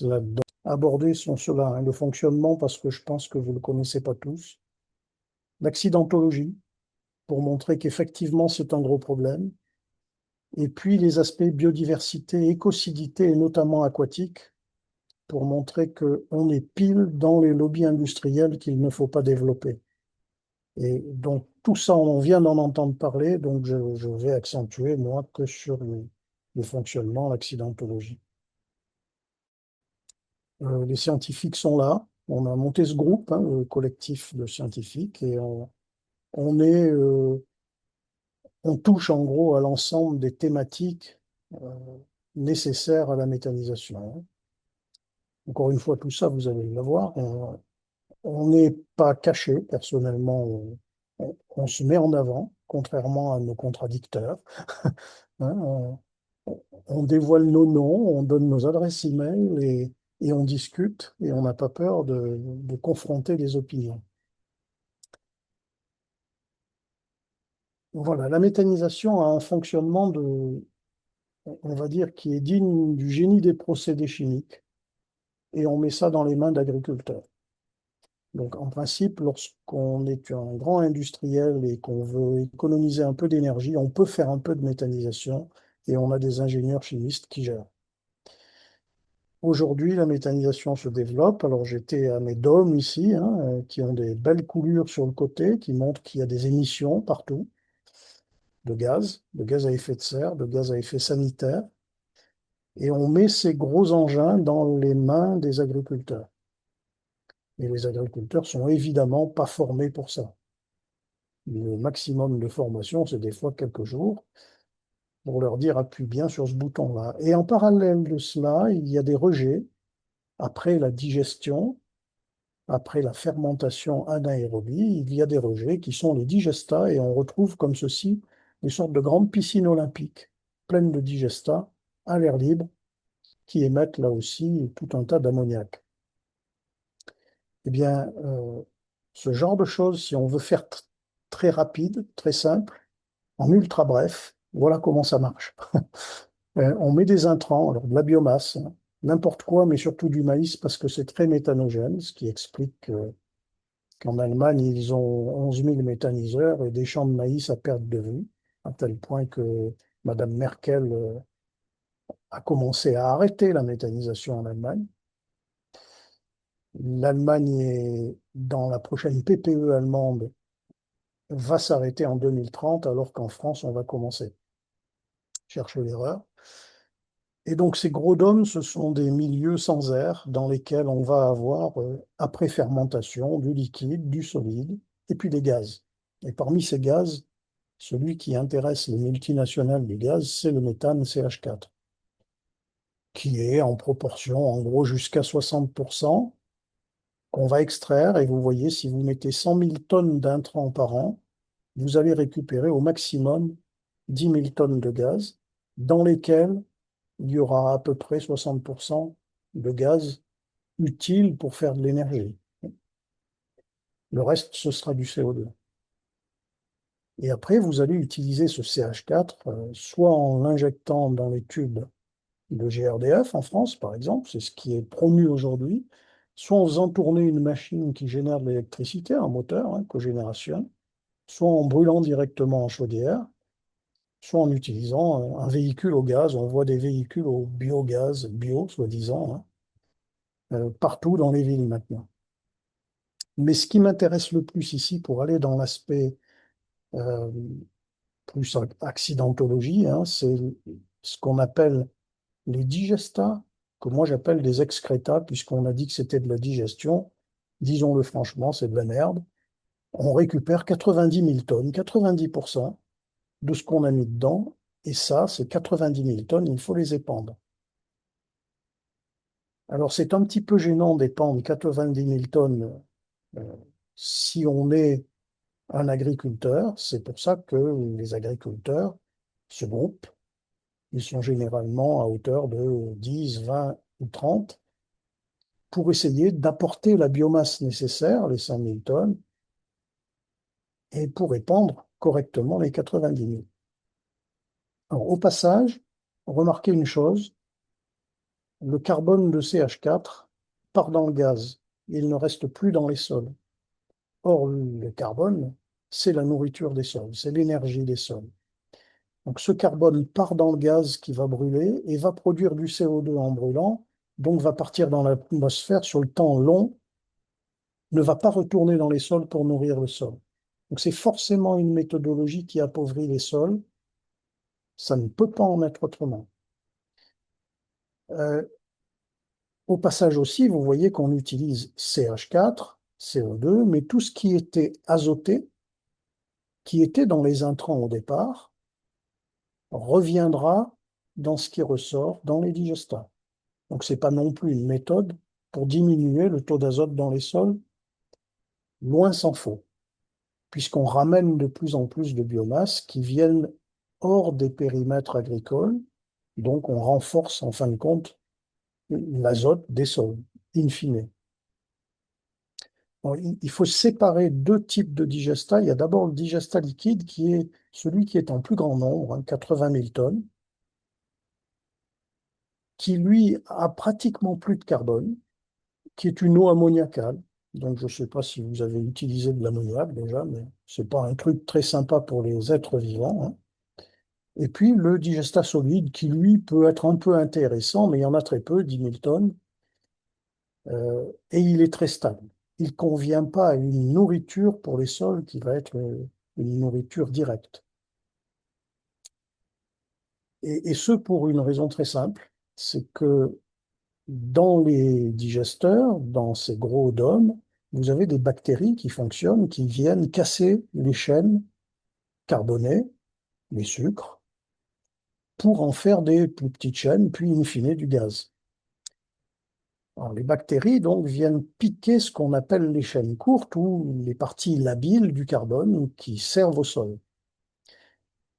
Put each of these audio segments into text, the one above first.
là-dedans. Abordés sont ceux-là, hein, le fonctionnement, parce que je pense que vous ne le connaissez pas tous. L'accidentologie, pour montrer qu'effectivement c'est un gros problème. Et puis les aspects biodiversité, écocidité et notamment aquatique, pour montrer qu'on est pile dans les lobbies industriels qu'il ne faut pas développer. Et donc tout ça, on vient d'en entendre parler, donc je vais accentuer, moi, que sur le fonctionnement, l'accidentologie. Les scientifiques sont là. On a monté ce groupe, hein, le collectif de scientifiques, et on est, on touche en gros à l'ensemble des thématiques euh, nécessaires à la méthanisation. Encore une fois, tout ça, vous allez le voir. On n'est pas caché, personnellement, on se met en avant, contrairement à nos contradicteurs. Hein, on dévoile nos noms, on donne nos adresses e-mail et on discute et on n'a pas peur de confronter les opinions. Voilà, la méthanisation a un fonctionnement on va dire, qui est digne du génie des procédés chimiques et on met ça dans les mains d'agriculteurs. Donc, en principe, lorsqu'on est un grand industriel et qu'on veut économiser un peu d'énergie, on peut faire un peu de méthanisation et on a des ingénieurs chimistes qui gèrent. Aujourd'hui, la méthanisation se développe. Alors, j'étais à mes dômes ici, hein, qui ont des belles coulures sur le côté, qui montrent qu'il y a des émissions partout de gaz à effet de serre, de gaz à effet sanitaire. Et on met ces gros engins dans les mains des agriculteurs. Et les agriculteurs sont évidemment pas formés pour ça. Le maximum de formation, c'est des fois quelques jours, pour leur dire appuie bien sur ce bouton-là. Et en parallèle de cela, il y a des rejets après la digestion, après la fermentation anaérobie, il y a des rejets qui sont les digestats et on retrouve comme ceci des sortes de grandes piscines olympiques pleines de digestats à l'air libre qui émettent là aussi tout un tas d'ammoniac. Eh bien, ce genre de choses, si on veut faire très rapide, très simple, en ultra bref, voilà comment ça marche. On met des intrants, alors de la biomasse, hein, n'importe quoi, mais surtout du maïs, parce que c'est très méthanogène, ce qui explique qu'en Allemagne, ils ont 11 000 méthaniseurs et des champs de maïs à perte de vue, à tel point que Madame Merkel a commencé à arrêter la méthanisation en Allemagne. L'Allemagne, dans la prochaine PPE allemande, va s'arrêter en 2030, alors qu'en France, on va commencer. Cherchez l'erreur. Et donc, ces gros dômes, ce sont des milieux sans air dans lesquels on va avoir, après fermentation, du liquide, du solide, et puis des gaz. Et parmi ces gaz, celui qui intéresse les multinationales du gaz, c'est le méthane CH4, qui est en proportion, en gros, jusqu'à 60%, qu'on va extraire. Et vous voyez, si vous mettez 100 000 tonnes d'intrants par an, vous allez récupérer au maximum 10 000 tonnes de gaz, dans lesquels il y aura à peu près 60% de gaz utile pour faire de l'énergie. Le reste, ce sera du CO2. Et après, vous allez utiliser ce CH4, soit en l'injectant dans les tubes de GRDF en France, par exemple, c'est ce qui est promu aujourd'hui, soit en faisant tourner une machine qui génère de l'électricité, un moteur, hein, cogénération, soit en brûlant directement en chaudière, soit en utilisant un véhicule au gaz. On voit des véhicules au biogaz, bio, soi-disant, hein, partout dans les villes maintenant. Mais ce qui m'intéresse le plus ici, pour aller dans l'aspect euh, plus accidentologie, hein, c'est ce qu'on appelle les digestats, que moi j'appelle des excrétas, puisqu'on a dit que c'était de la digestion. Disons-le franchement, c'est de la merde. On récupère 90 000 tonnes, 90% de ce qu'on a mis dedans, et ça, c'est 90 000 tonnes, il faut les épandre. Alors c'est un petit peu gênant d'épandre 90 000 tonnes euh, si on est un agriculteur. C'est pour ça que les agriculteurs se groupent. Ils sont généralement à hauteur de 10, 20 ou 30 pour essayer d'apporter la biomasse nécessaire, les 5 000 tonnes, et pour épandre correctement les 90 000. Alors, au passage, remarquez une chose, le carbone de CH4 part dans le gaz. Il ne reste plus dans les sols. Or, le carbone, c'est la nourriture des sols, c'est l'énergie des sols. Donc ce carbone part dans le gaz qui va brûler et va produire du CO2 en brûlant, donc va partir dans l'atmosphère sur le temps long, ne va pas retourner dans les sols pour nourrir le sol. Donc c'est forcément une méthodologie qui appauvrit les sols, ça ne peut pas en être autrement. Euh, Au passage aussi, vous voyez qu'on utilise CH4, CO2, mais tout ce qui était azoté, qui était dans les intrants au départ, reviendra dans ce qui ressort dans les digestats. Donc, ce n'est pas non plus une méthode pour diminuer le taux d'azote dans les sols, loin s'en faut, puisqu'on ramène de plus en plus de biomasse qui viennent hors des périmètres agricoles. Donc, on renforce en fin de compte l'azote des sols, in fine. Bon, il faut séparer deux types de digestats. Il y a d'abord le digestat liquide qui est celui qui est en plus grand nombre, 80 000 tonnes, qui lui a pratiquement plus de carbone, qui est une eau ammoniacale. Donc je ne sais pas si vous avez utilisé de l'ammoniac déjà, mais c'est pas un truc très sympa pour les êtres vivants, hein. Et puis le digestat solide qui lui peut être un peu intéressant, mais il y en a très peu, 10 000 tonnes, et il est très stable. Il ne convient pas à une nourriture pour les sols qui va être une nourriture directe. Et ce pour une raison très simple, c'est que dans les digesteurs, dans ces gros dômes, vous avez des bactéries qui fonctionnent, qui viennent casser les chaînes carbonées, les sucres, pour en faire des plus petites chaînes, puis in fine du gaz. Alors, les bactéries donc viennent piquer ce qu'on appelle les chaînes courtes ou les parties labiles du carbone qui servent au sol.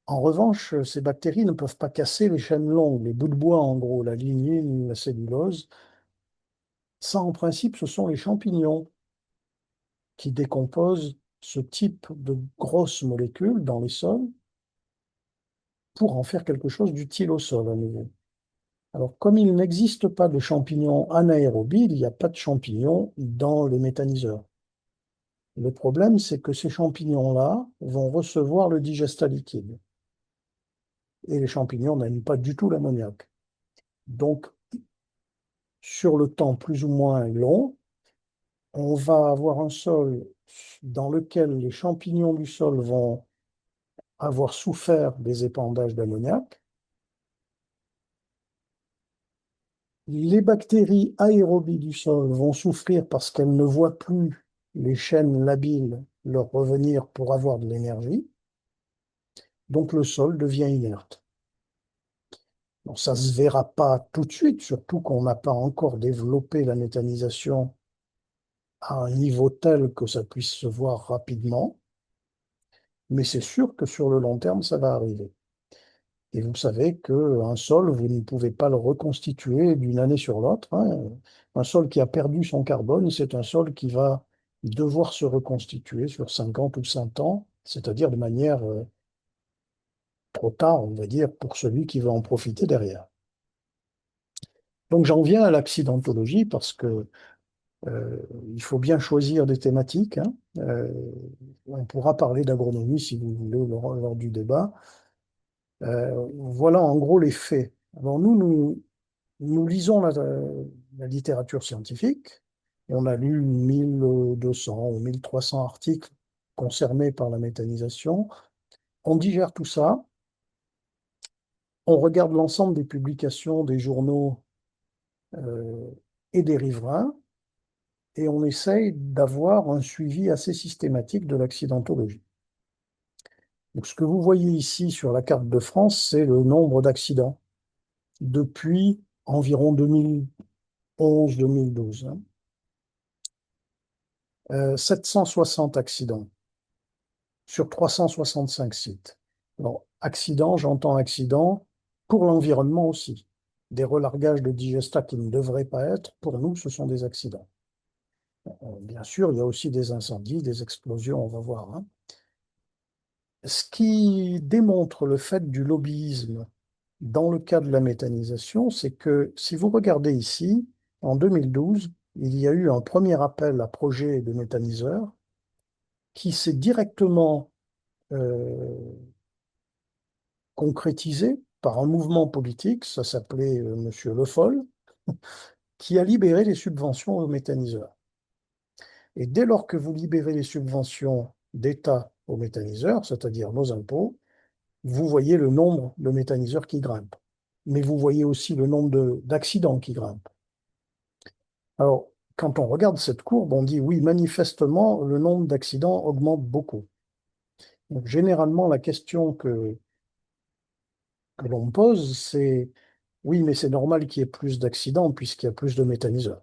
En revanche, ces bactéries ne peuvent pas casser les chaînes longues, les bouts de bois en gros, la lignine, la cellulose. Ça, en principe, ce sont les champignons qui décomposent ce type de grosses molécules dans les sols pour en faire quelque chose d'utile au sol à nouveau. Alors, comme il n'existe pas de champignons anaérobies, il n'y a pas de champignons dans les méthaniseurs. Le problème, c'est que ces champignons-là vont recevoir le digestat liquide. Et les champignons n'aiment pas du tout l'ammoniac. Donc, sur le temps plus ou moins long, on va avoir un sol dans lequel les champignons du sol vont avoir souffert des épandages d'ammoniac. Les bactéries aérobies du sol vont souffrir parce qu'elles ne voient plus les chaînes labiles leur revenir pour avoir de l'énergie. Donc le sol devient inerte. Bon, ça ne se verra pas tout de suite, surtout qu'on n'a pas encore développé la méthanisation à un niveau tel que ça puisse se voir rapidement, mais c'est sûr que sur le long terme, ça va arriver. Et vous savez qu'un sol, vous ne pouvez pas le reconstituer d'une année sur l'autre, hein. Un sol qui a perdu son carbone, c'est un sol qui va devoir se reconstituer sur 50 ou 100 ans, c'est-à-dire de manière trop tard, on va dire, pour celui qui va en profiter derrière. Donc j'en viens à l'accidentologie parce que il faut bien choisir des thématiques, hein. On pourra parler d'agronomie si vous voulez lors du débat. Voilà en gros les faits. Alors nous lisons la littérature scientifique et on a lu 1200 ou 1300 articles concernés par la méthanisation. On digère tout ça, on regarde l'ensemble des publications des journaux euh, et des riverains et on essaye d'avoir un suivi assez systématique de l'accidentologie. Donc, ce que vous voyez ici sur la carte de France, c'est le nombre d'accidents depuis environ 2011-2012. 760 accidents sur 365 sites. Alors, accident, j'entends accident pour l'environnement aussi. Des relargages de digestats qui ne devraient pas être, pour nous, ce sont des accidents. Bien sûr, il y a aussi des incendies, des explosions, on va voir, hein. Ce qui démontre le fait du lobbyisme dans le cas de la méthanisation, c'est que si vous regardez ici, en 2012, il y a eu un premier appel à projet de méthaniseur qui s'est directement euh, concrétisé par un mouvement politique, ça s'appelait Monsieur Le Foll, qui a libéré les subventions aux méthaniseurs. Et dès lors que vous libérez les subventions d'État aux méthaniseurs, c'est-à-dire nos impôts, vous voyez le nombre de méthaniseurs qui grimpent. Mais vous voyez aussi le nombre d'accidents qui grimpent. Alors, quand on regarde cette courbe, on dit oui, manifestement, le nombre d'accidents augmente beaucoup. Donc, généralement, la question que l'on pose, c'est oui, mais c'est normal qu'il y ait plus d'accidents puisqu'il y a plus de méthaniseurs.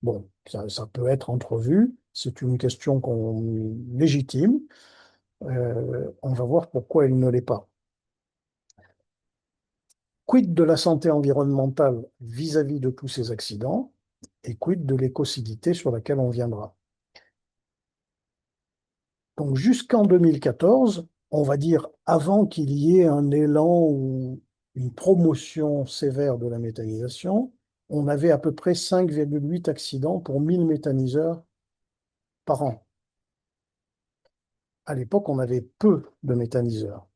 Bon, ça peut être entrevu, c'est une question qu'on légitime. On va voir pourquoi elle ne l'est pas. Quid de la santé environnementale vis-à-vis de tous ces accidents et quid de l'écocidité sur laquelle on viendra. Donc jusqu'en 2014, on va dire avant qu'il y ait un élan ou une promotion sévère de la méthanisation, on avait à peu près 5,8 accidents pour 1000 méthaniseurs par an. À l'époque, on avait peu de méthaniseurs.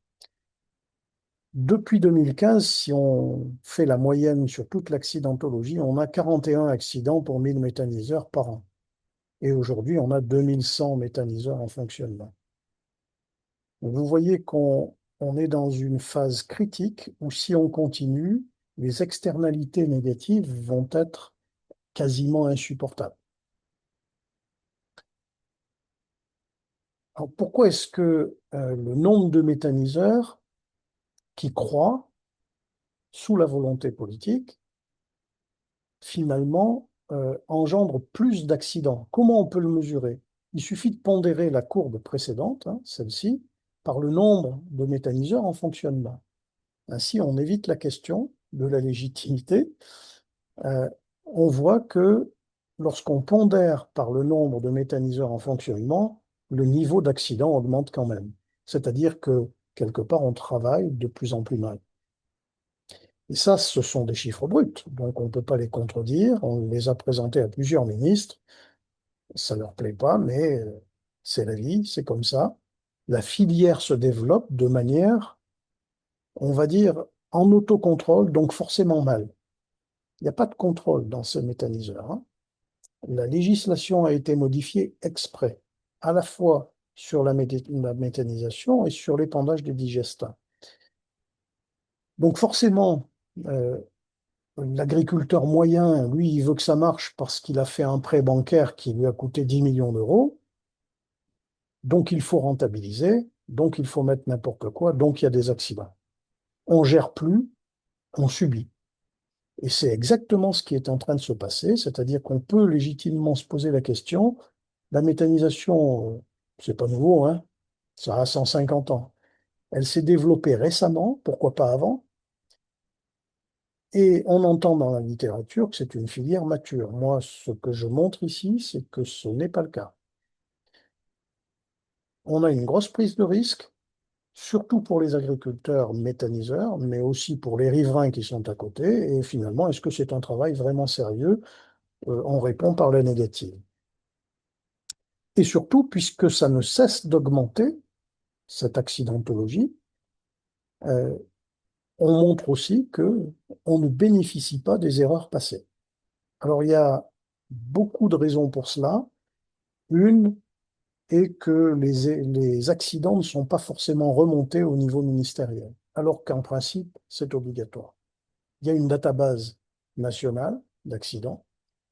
Depuis 2015, si on fait la moyenne sur toute l'accidentologie, on a 41 accidents pour 1000 méthaniseurs par an. Et aujourd'hui, on a 2100 méthaniseurs en fonctionnement. Vous voyez qu'on est dans une phase critique où si on continue, les externalités négatives vont être quasiment insupportables. Alors pourquoi est-ce que le nombre de méthaniseurs qui croît sous la volonté politique, finalement, engendre plus d'accidents? Comment on peut le mesurer? Il suffit de pondérer la courbe précédente, hein, celle-ci, par le nombre de méthaniseurs en fonctionnement. Ainsi, on évite la question de la légitimité. Euh, on voit que lorsqu'on pondère par le nombre de méthaniseurs en fonctionnement, le niveau d'accident augmente quand même. C'est-à-dire que quelque part, on travaille de plus en plus mal. Et ça, ce sont des chiffres bruts, donc on ne peut pas les contredire. On les a présentés à plusieurs ministres. Ça ne leur plaît pas, mais c'est la vie, c'est comme ça. La filière se développe de manière, on va dire, en autocontrôle, donc forcément mal. Il n'y a pas de contrôle dans ce méthaniseur, hein. La législation a été modifiée exprès, à la fois sur la méthanisation et sur l'épandage des digestins. Donc forcément, euh, l'agriculteur moyen, lui, il veut que ça marche parce qu'il a fait un prêt bancaire qui lui a coûté 10 millions d'euros, donc il faut rentabiliser, donc il faut mettre n'importe quoi, donc il y a des accidents. On ne gère plus, on subit. Et c'est exactement ce qui est en train de se passer, c'est-à-dire qu'on peut légitimement se poser la question, la méthanisation, c'est pas nouveau, hein, ça a 150 ans. Elle s'est développée récemment, pourquoi pas avant, et on entend dans la littérature que c'est une filière mature. Moi, ce que je montre ici, c'est que ce n'est pas le cas. On a une grosse prise de risque, surtout pour les agriculteurs méthaniseurs, mais aussi pour les riverains qui sont à côté, et finalement, est-ce que c'est un travail vraiment sérieux? On répond par la négative. Et surtout, puisque ça ne cesse d'augmenter, cette accidentologie, euh, on montre aussi que on ne bénéficie pas des erreurs passées. Alors, il y a beaucoup de raisons pour cela. Une est que les accidents ne sont pas forcément remontés au niveau ministériel, alors qu'en principe, c'est obligatoire. Il y a une database nationale d'accidents,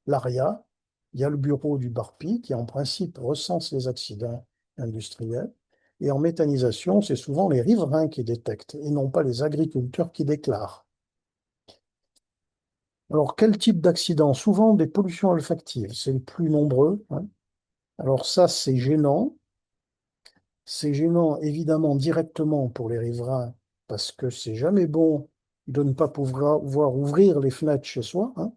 l'ARIA, il y a le bureau du BARPI qui, en principe, recense les accidents industriels. Et en méthanisation, c'est souvent les riverains qui détectent et non pas les agriculteurs qui déclarent. Alors, quel type d'accident? Souvent des pollutions olfactives, c'est le plus nombreux, hein. Alors ça, c'est gênant. C'est gênant évidemment directement pour les riverains parce que c'est jamais bon de ne pas pouvoir ouvrir les fenêtres chez soi, hein,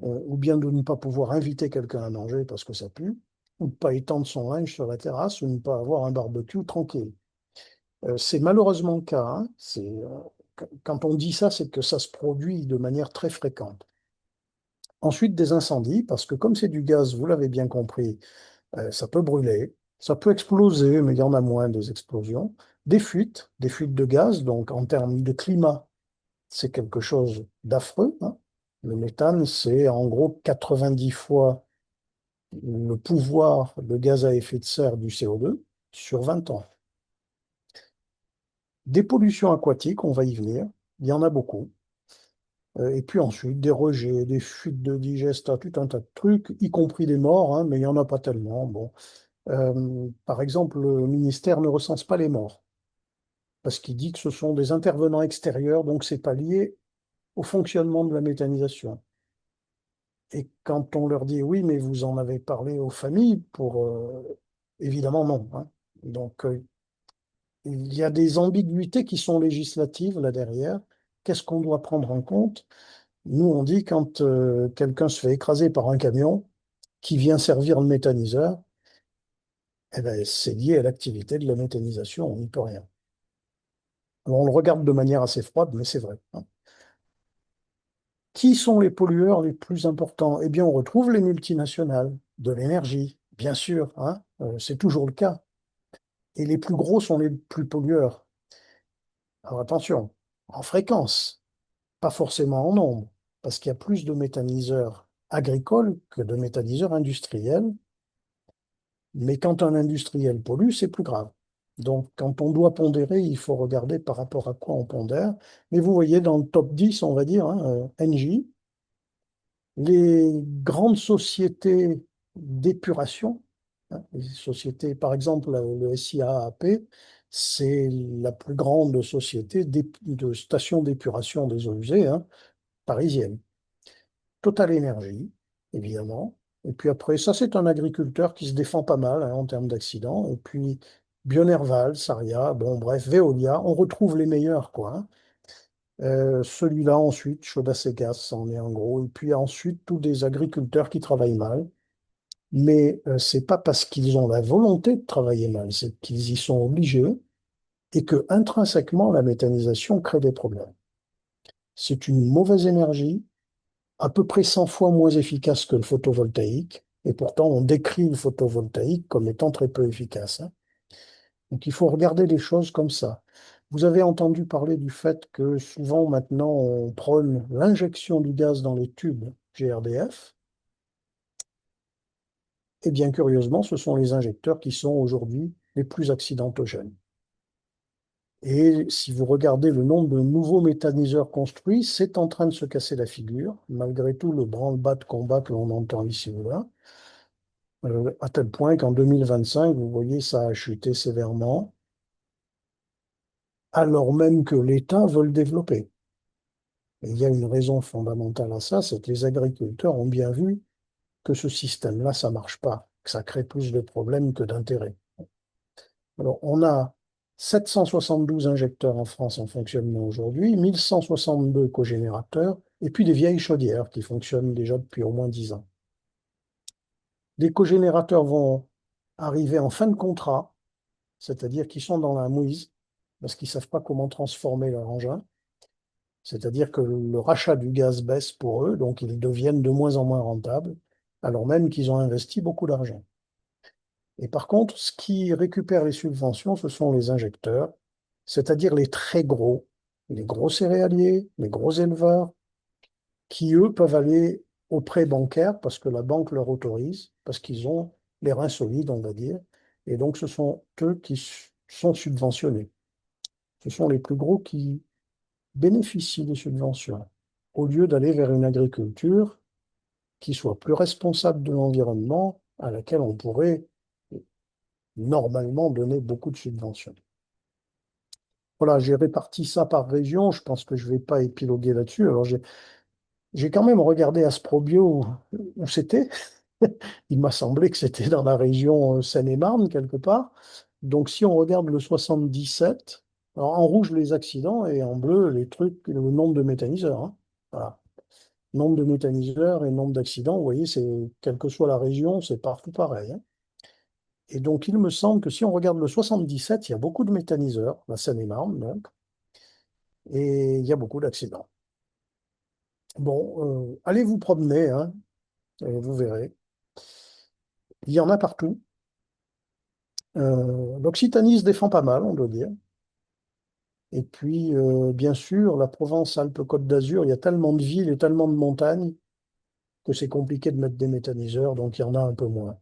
ou bien de ne pas pouvoir inviter quelqu'un à manger parce que ça pue, ou de ne pas étendre son linge sur la terrasse, ou ne pas avoir un barbecue tranquille. C'est malheureusement le cas, hein. Quand on dit ça, c'est que ça se produit de manière très fréquente. Ensuite, des incendies, parce que comme c'est du gaz, vous l'avez bien compris, ça peut brûler, ça peut exploser, mais il y en a moins des explosions. Des fuites de gaz, donc en termes de climat, c'est quelque chose d'affreux, hein. Le méthane, c'est en gros 90 fois le pouvoir de gaz à effet de serre du CO2 sur 20 ans. Des pollutions aquatiques, on va y venir, il y en a beaucoup. Et puis ensuite, des rejets, des fuites de digestat, tout un tas de trucs, y compris des morts, hein, mais il n'y en a pas tellement. Bon. Par exemple, le ministère ne recense pas les morts, parce qu'il dit que ce sont des intervenants extérieurs, donc c'est pas lié au fonctionnement de la méthanisation. Et quand on leur dit oui, mais vous en avez parlé aux familles, évidemment non, hein. Donc il y a des ambiguïtés qui sont législatives là derrière. Qu'est-ce qu'on doit prendre en compte? Nous, on dit quand quelqu'un se fait écraser par un camion qui vient servir le méthaniseur, eh ben, c'est lié à l'activité de la méthanisation, on n'y peut rien. Alors, on le regarde de manière assez froide, mais c'est vrai, hein. Qui sont les pollueurs les plus importants? Eh bien, on retrouve les multinationales de l'énergie, bien sûr, hein, c'est toujours le cas. Et les plus gros sont les plus pollueurs. Alors attention, en fréquence, pas forcément en nombre, parce qu'il y a plus de méthaniseurs agricoles que de méthaniseurs industriels. Mais quand un industriel pollue, c'est plus grave. Donc, quand on doit pondérer, il faut regarder par rapport à quoi on pondère. Mais vous voyez, dans le top 10, on va dire, hein, Engie, les grandes sociétés d'épuration, hein, les sociétés, par exemple, le SIAAP, c'est la plus grande société de stations d'épuration des eaux usées, hein, parisienne. Total Énergie, évidemment. Et puis après, ça, c'est un agriculteur qui se défend pas mal, hein, en termes d'accidents. Et puis Bionerval, Saria, bon, bref, Veolia, on retrouve les meilleurs, quoi, hein. Celui-là, ensuite, Chaudas et Gas, ça en est en gros. Et puis ensuite, tous des agriculteurs qui travaillent mal. Mais c'est pas parce qu'ils ont la volonté de travailler mal, c'est qu'ils y sont obligés et que intrinsèquement, la méthanisation crée des problèmes. C'est une mauvaise énergie, à peu près 100 fois moins efficace que le photovoltaïque. Et pourtant, on décrit le photovoltaïque comme étant très peu efficace, hein. Donc, il faut regarder les choses comme ça. Vous avez entendu parler du fait que souvent maintenant, on prône l'injection du gaz dans les tubes GRDF. Et bien curieusement, ce sont les injecteurs qui sont aujourd'hui les plus accidentogènes. Et si vous regardez le nombre de nouveaux méthaniseurs construits, c'est en train de se casser la figure, malgré tout le branle-bas de combat que l'on entend ici ou là. À tel point qu'en 2025, vous voyez, ça a chuté sévèrement, alors même que l'État veut le développer. Et il y a une raison fondamentale à ça, c'est que les agriculteurs ont bien vu que ce système-là, ça marche pas, que ça crée plus de problèmes que d'intérêts. Alors, on a 772 injecteurs en France en fonctionnement aujourd'hui, 1162 cogénérateurs, et puis des vieilles chaudières qui fonctionnent déjà depuis au moins 10 ans. Les cogénérateurs vont arriver en fin de contrat, c'est-à-dire qu'ils sont dans la mouise, parce qu'ils ne savent pas comment transformer leur engin. C'est-à-dire que le rachat du gaz baisse pour eux, donc ils deviennent de moins en moins rentables, alors même qu'ils ont investi beaucoup d'argent. Et par contre, ce qui récupère les subventions, ce sont les injecteurs, c'est-à-dire les très gros, les gros céréaliers, les gros éleveurs, qui, eux, peuvent aller au prêt bancaire parce que la banque leur autorise, parce qu'ils ont les reins solides, on va dire. Et donc, ce sont eux qui sont subventionnés. Ce sont les plus gros qui bénéficient des subventions, au lieu d'aller vers une agriculture qui soit plus responsable de l'environnement, à laquelle on pourrait normalement donner beaucoup de subventions. Voilà, j'ai réparti ça par région. Je pense que je ne vais pas épiloguer là-dessus. Alors, j'ai quand même regardé Asprobio où c'était. Il m'a semblé que c'était dans la région Seine-et-Marne, quelque part. Donc, si on regarde le 77, alors, en rouge les accidents et en bleu les trucs, le nombre de méthaniseurs, hein. Voilà. Nombre de méthaniseurs et nombre d'accidents, vous voyez, c'est quelle que soit la région, c'est partout pareil, hein. Et donc, il me semble que si on regarde le 77, il y a beaucoup de méthaniseurs, la Seine-et-Marne, donc. et il y a beaucoup d'accidents. Bon, allez vous promener, hein, et vous verrez. Il y en a partout. L'Occitanie se défend pas mal, on doit dire. Et puis, bien sûr, la Provence-Alpes-Côte d'Azur, il y a tellement de villes et tellement de montagnes que c'est compliqué de mettre des méthaniseurs, donc il y en a un peu moins.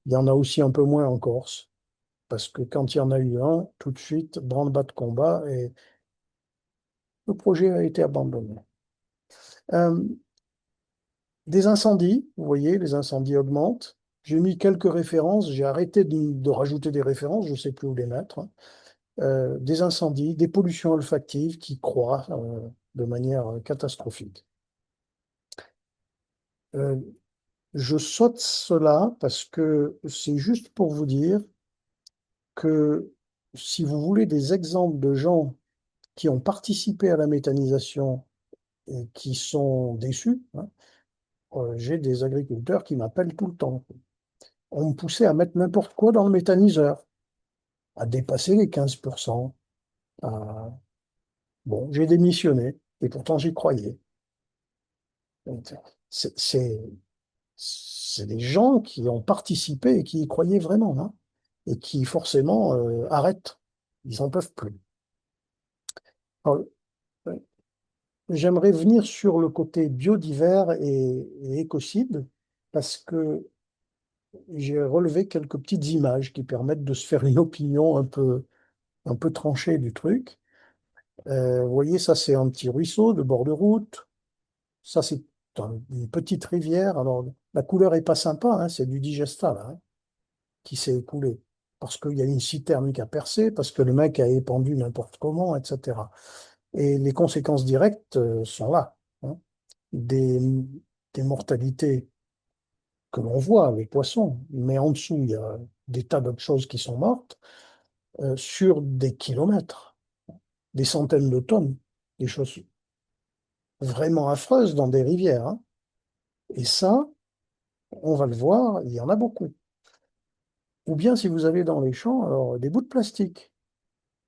Il y en a aussi un peu moins en Corse, parce que quand il y en a eu un, tout de suite, branle-bas de combat et le projet a été abandonné. Euh, des incendies, vous voyez, les incendies augmentent. J'ai mis quelques références, j'ai arrêté de rajouter des références, je ne sais plus où les mettre, hein. Des incendies, des pollutions olfactives qui croît de manière catastrophique. Euh, je saute cela parce que c'est juste pour vous dire que si vous voulez des exemples de gens qui ont participé à la méthanisation et qui sont déçus, hein, j'ai des agriculteurs qui m'appellent tout le temps. On me poussait à mettre n'importe quoi dans le méthaniseur, à dépasser les 15%. à- Bon, j'ai démissionné et pourtant j'y croyais. Donc, C'est c'est- c'est des gens qui ont participé et qui y croyaient vraiment, hein, et qui forcément arrêtent. Ils n'en peuvent plus. Alors, euh, j'aimerais venir sur le côté biodivers et écocide parce que j'ai relevé quelques petites images qui permettent de se faire une opinion un peu tranchée du truc. Vous voyez, ça c'est un petit ruisseau de bord de route. Ça c'est une petite rivière. Alors la couleur est pas sympa, hein, c'est du digestat là, hein, qui s'est écoulé. Parce qu'il y a une citerne qui a percé, parce que le mec a épandu n'importe comment, etc. Et les conséquences directes sont là, hein. Des, des mortalités que l'on voit, les poissons, mais en dessous, il y a des tas d'autres choses qui sont mortes sur des kilomètres, des centaines de tonnes, des choses vraiment affreuses dans des rivières, hein. Et ça, on va le voir, il y en a beaucoup. Ou bien si vous avez dans les champs, alors, des bouts de plastique.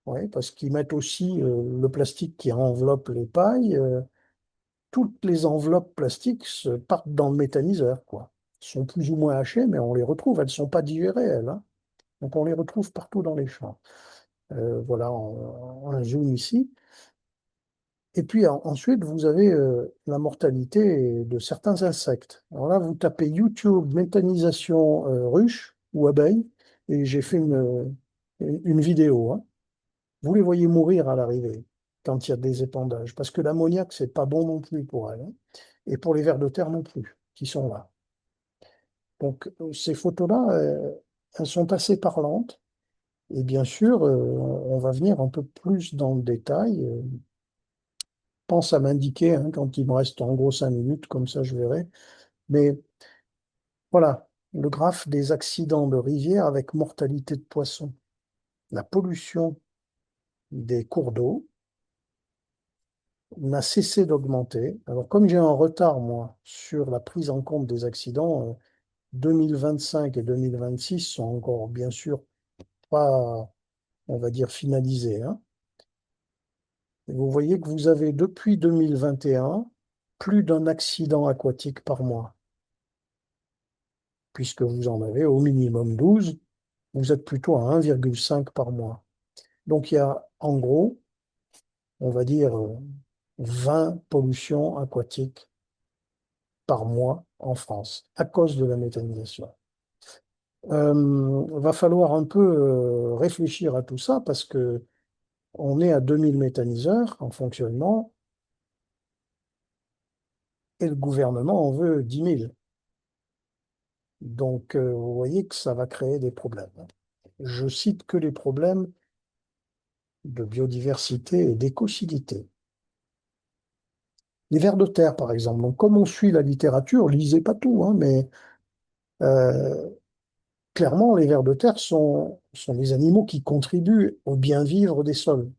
Ouais, parce qu'ils mettent aussi le plastique qui enveloppe les pailles. Toutes les enveloppes plastiques partent dans le méthaniseur, quoi. Elles sont plus ou moins hachées, mais on les retrouve. Elles ne sont pas digérées, elles, hein. Donc on les retrouve partout dans les champs. Voilà, on zoom ici. Et puis ensuite, vous avez la mortalité de certains insectes. Alors là, vous tapez YouTube méthanisation ruche ou abeille, et j'ai fait une vidéo, hein. Vous les voyez mourir à l'arrivée quand il y a des épandages, parce que l'ammoniac, c'est pas bon non plus pour elles, hein, et pour les vers de terre non plus, qui sont là. Donc ces photos-là, elles sont assez parlantes. Et bien sûr, on va venir un peu plus dans le détail. Pense à m'indiquer hein, quand il me reste en gros 5 minutes, comme ça je verrai. Mais voilà, le graphe des accidents de rivière avec mortalité de poissons, la pollution des cours d'eau n'a cessé d'augmenter. Alors comme j'ai un retard, moi, sur la prise en compte des accidents, 2025 et 2026 sont encore, bien sûr, pas, on va dire, finalisés, hein. Et vous voyez que vous avez depuis 2021 plus d'un accident aquatique par mois, puisque vous en avez au minimum 12. Vous êtes plutôt à 1,5 par mois. Donc il y a en gros, on va dire, 20 pollutions aquatiques par mois en France à cause de la méthanisation. Va falloir un peu réfléchir à tout ça parce que on est à 2000 méthaniseurs en fonctionnement et le gouvernement en veut 10 000. Donc vous voyez que ça va créer des problèmes. Je cite que les problèmes de biodiversité et d'écocité. Les vers de terre, par exemple. Donc, comme on suit la littérature, lisez pas tout, hein, mais euh, clairement, les vers de terre sont des animaux qui contribuent au bien vivre des sols.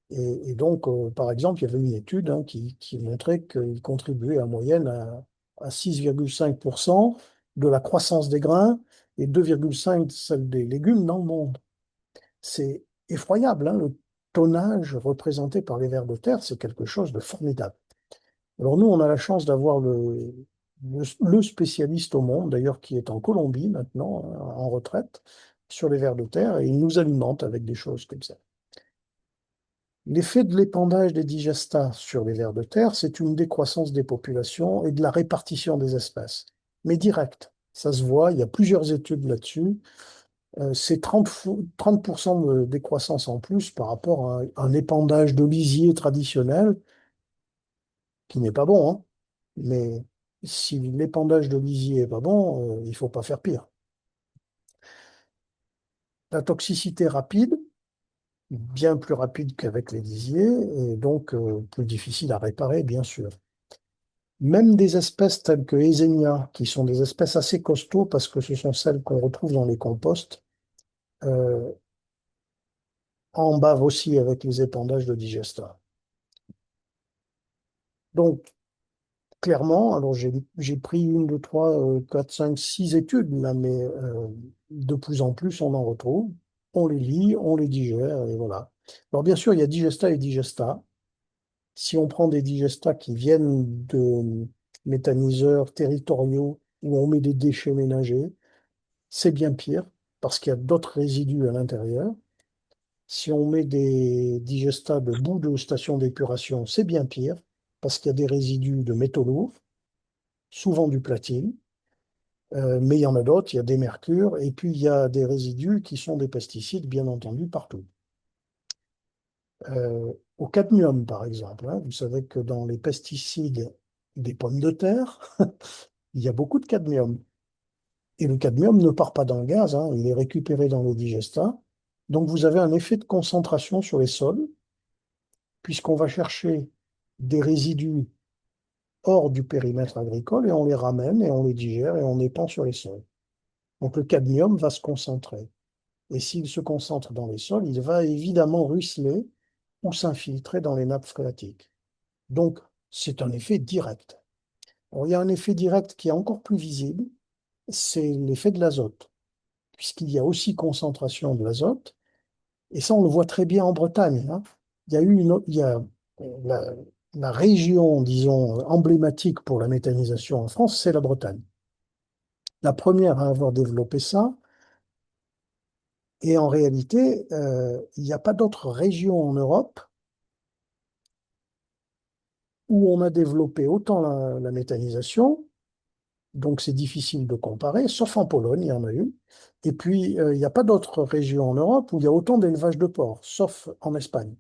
Et donc, par exemple, il y avait une étude hein, qui montrait qu'ils contribuaient en moyenne à 6,5% de la croissance des grains et 2,5% celle des légumes dans le monde. C'est effroyable, hein, le tonnage représenté par les vers de terre, c'est quelque chose de formidable. Alors nous, on a la chance d'avoir le spécialiste au monde, d'ailleurs, qui est en Colombie maintenant, en retraite, sur les vers de terre, et il nous alimente avec des choses comme ça. L'effet de l'épandage des digestats sur les vers de terre, c'est une décroissance des populations et de la répartition des espèces, mais direct. Ça se voit, il y a plusieurs études là-dessus. C'est 30% de décroissance en plus par rapport à un épandage de lisier traditionnel qui n'est pas bon, hein. Mais si l'épandage de lisier est pas bon, il faut pas faire pire. La toxicité rapide, bien plus rapide qu'avec les lisiers, et donc plus difficile à réparer, bien sûr. Même des espèces telles que Eisenia, qui sont des espèces assez costauds parce que ce sont celles qu'on retrouve dans les composts, euh, en bavent aussi avec les épandages de digestats. Donc, clairement, alors j'ai pris une, deux, trois, quatre, cinq, six études là, mais de plus en plus on en retrouve. On les lit, on les digère, et voilà. Alors bien sûr, il y a digesta et digesta. Si on prend des digestats qui viennent de méthaniseurs territoriaux où on met des déchets ménagers, c'est bien pire parce qu'il y a d'autres résidus à l'intérieur. Si on met des digestats de bout de station d'épuration, c'est bien pire parce qu'il y a des résidus de métaux lourds, souvent du platine. Mais il y en a d'autres, il y a des mercures, et puis il y a des résidus qui sont des pesticides, bien entendu, partout. Au cadmium, par exemple, hein, vous savez que dans les pesticides des pommes de terre, il y a beaucoup de cadmium. Et le cadmium ne part pas dans le gaz, hein, il est récupéré dans les digestats. Donc vous avez un effet de concentration sur les sols, puisqu'on va chercher des résidus hors du périmètre agricole et on les ramène et on les digère et on épand sur les sols. Donc le cadmium va se concentrer. Et s'il se concentre dans les sols, il va évidemment ruisseler ou s'infiltrer dans les nappes phréatiques. Donc, c'est un effet direct. Alors, il y a un effet direct qui est encore plus visible, c'est l'effet de l'azote, puisqu'il y a aussi concentration de l'azote, et ça, on le voit très bien en Bretagne, hein. Il y a la, la région, disons, emblématique pour la méthanisation en France, c'est la Bretagne. La première à avoir développé ça, et en réalité, il n'y a pas d'autre région en Europe où on a développé autant la méthanisation, donc c'est difficile de comparer, sauf en Pologne, il y en a eu. Et puis, il n'y a pas d'autre région en Europe où il y a autant d'élevage de porcs, sauf en Espagne.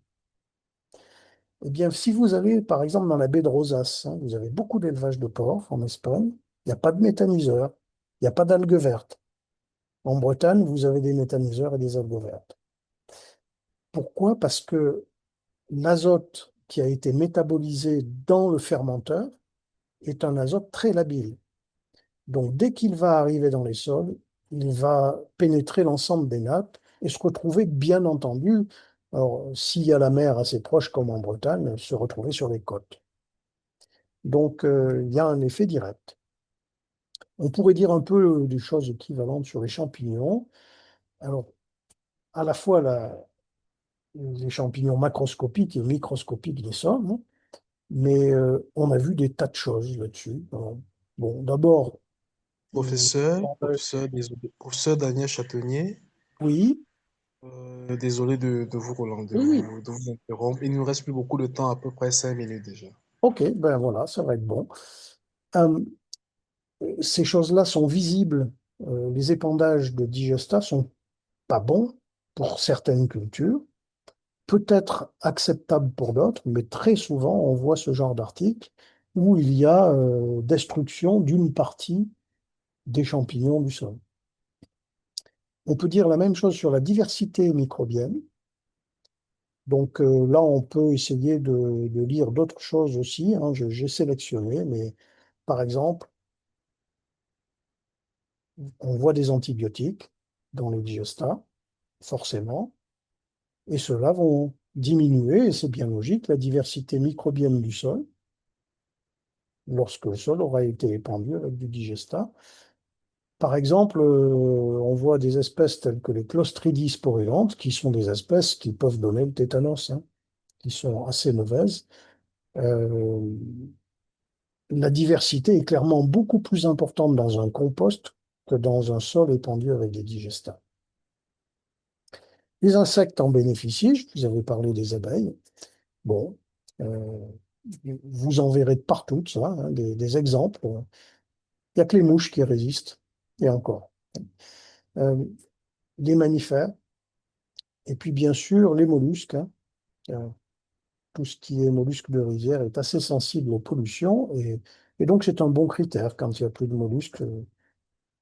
Eh bien, si vous allez, par exemple, dans la baie de Rosas, hein, vous avez beaucoup d'élevage de porcs en Espagne, il n'y a pas de méthaniseurs, il n'y a pas d'algues vertes. En Bretagne, vous avez des méthaniseurs et des algues vertes. Pourquoi? Parce que l'azote qui a été métabolisé dans le fermenteur est un azote très labile. Donc, dès qu'il va arriver dans les sols, il va pénétrer l'ensemble des nappes et se retrouver, bien entendu, alors, s'il y a la mer assez proche comme en Bretagne, se retrouver sur les côtes. Donc, il y a un effet direct. On pourrait dire un peu des choses équivalentes sur les champignons. Alors, à la fois les champignons macroscopiques et microscopiques des sols, hein, mais on a vu des tas de choses là-dessus. Alors, bon, d'abord, Professeur Daniel Châtonnier, oui, désolé de vous, oui, oui. de vous interrompre. Il ne nous reste plus beaucoup de temps, à peu près 5 minutes déjà. Ok, ben voilà, ça va être bon. Euh, Ces choses-là sont visibles. Les épandages de digestat sont pas bons pour certaines cultures, peut-être acceptables pour d'autres, mais très souvent on voit ce genre d'article où il y a destruction d'une partie des champignons du sol. On peut dire la même chose sur la diversité microbienne. Donc là, on peut essayer de lire d'autres choses aussi, hein. J'ai sélectionné, mais par exemple, on voit des antibiotiques dans les digestats, forcément, et ceux-là vont diminuer, et c'est bien logique, la diversité microbienne du sol, lorsque le sol aura été épandu avec du digestat. Par exemple, on voit des espèces telles que les Clostridies sporulentes, qui sont des espèces qui peuvent donner le tétanos, hein, qui sont assez mauvaises. Euh, la diversité est clairement beaucoup plus importante dans un compost que dans un sol épandu avec des digestats. Les insectes en bénéficient, je vous avais parlé des abeilles. Bon, euh, vous en verrez de partout, ça, hein, des exemples. Il n'y a que les mouches qui résistent, et encore. Euh, les mammifères, et puis bien sûr les mollusques, hein. Euh, tout ce qui est mollusques de rivière est assez sensible aux pollutions, et donc c'est un bon critère. Quand il n'y a plus de mollusques,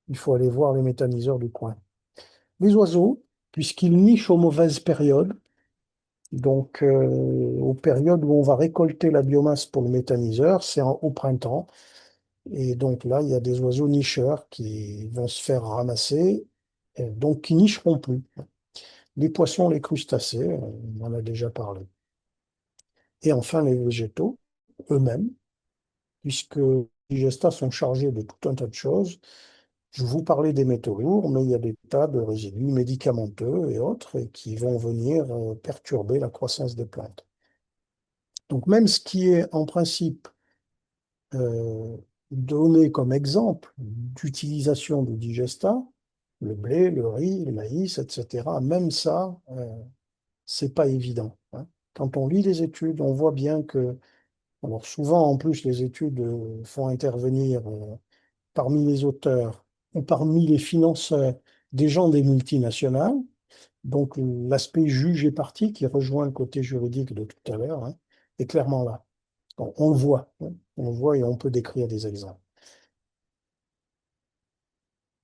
il faut aller voir les méthaniseurs du coin. Les oiseaux, puisqu'ils nichent aux mauvaises périodes, donc aux périodes où on va récolter la biomasse pour le méthaniseur, c'est au printemps. Et donc là, il y a des oiseaux nicheurs qui vont se faire ramasser, et donc qui nicheront plus. Les poissons, les crustacés, on en a déjà parlé. Et enfin, les végétaux eux-mêmes, puisque les digestats sont chargés de tout un tas de choses. Je vous parlais des métaux lourds, mais il y a des tas de résidus médicamenteux et autres qui vont venir perturber la croissance des plantes. Donc même ce qui est en principe euh, donné comme exemple d'utilisation du digestat, le blé, le riz, le maïs, etc., même ça, c'est pas évident, hein. Quand on lit les études, on voit bien que, alors souvent en plus les études font intervenir parmi les auteurs ou parmi les financeurs des gens des multinationales. Donc l'aspect juge et partie qui rejoint le côté juridique de tout à l'heure, hein, est clairement là. On le voit, hein. On le voit et on peut décrire des exemples.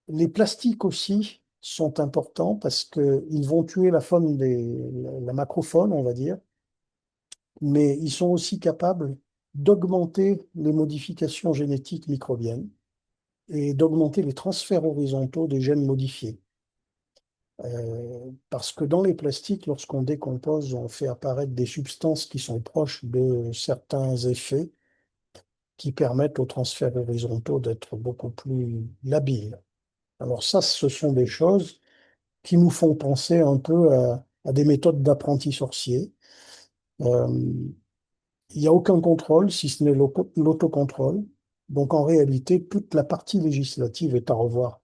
Les plastiques aussi sont importants parce qu'ils vont tuer la faune la macrofaune, on va dire, mais ils sont aussi capables d'augmenter les modifications génétiques microbiennes et d'augmenter les transferts horizontaux des gènes modifiés. Parce que dans les plastiques, lorsqu'on décompose, on fait apparaître des substances qui sont proches de certains effets qui permettent aux transferts horizontaux d'être beaucoup plus labiles. Alors ça, ce sont des choses qui nous font penser un peu à des méthodes d'apprenti sorcier. Euh, il n'y a aucun contrôle, si ce n'est l'autocontrôle. Donc en réalité, toute la partie législative est à revoir.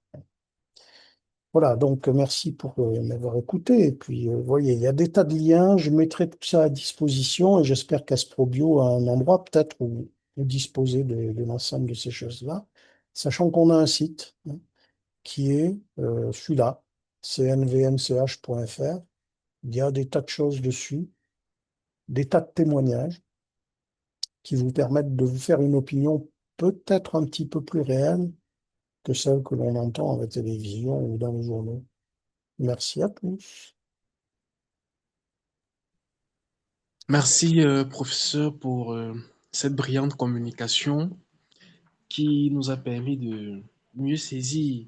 Voilà, donc merci pour m'avoir écouté. Et puis, vous voyez, il y a des tas de liens. Je mettrai tout ça à disposition et j'espère qu'Asprobio a un endroit peut-être où disposer de l'ensemble de ces choses-là, sachant qu'on a un site, hein, qui est celui-là, cnvmch.fr. Il y a des tas de choses dessus, des tas de témoignages qui vous permettent de vous faire une opinion peut-être un petit peu plus réelle que celle que l'on entend à la télévision ou dans les journaux. Merci à tous. Merci, professeur, pour cette brillante communication qui nous a permis de mieux saisir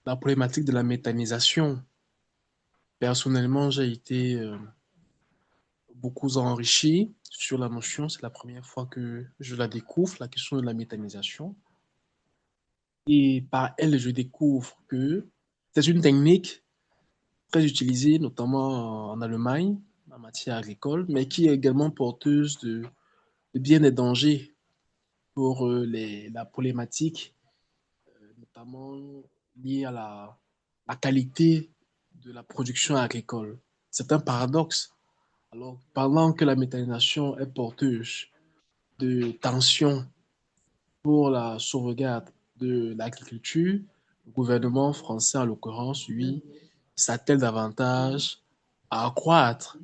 la problématique de la méthanisation. Personnellement, j'ai été beaucoup enrichi sur la notion. C'est la première fois que je la découvre, la question de la méthanisation. Et par elle, je découvre que c'est une technique très utilisée, notamment en Allemagne, en matière agricole, mais qui est également porteuse de bien des dangers pour la problématique, notamment liée à la qualité de la production agricole. C'est un paradoxe. Alors, pendant que la méthanisation est porteuse de tensions pour la sauvegarde de l'agriculture, le gouvernement français, en l'occurrence, lui, s'attelle davantage à accroître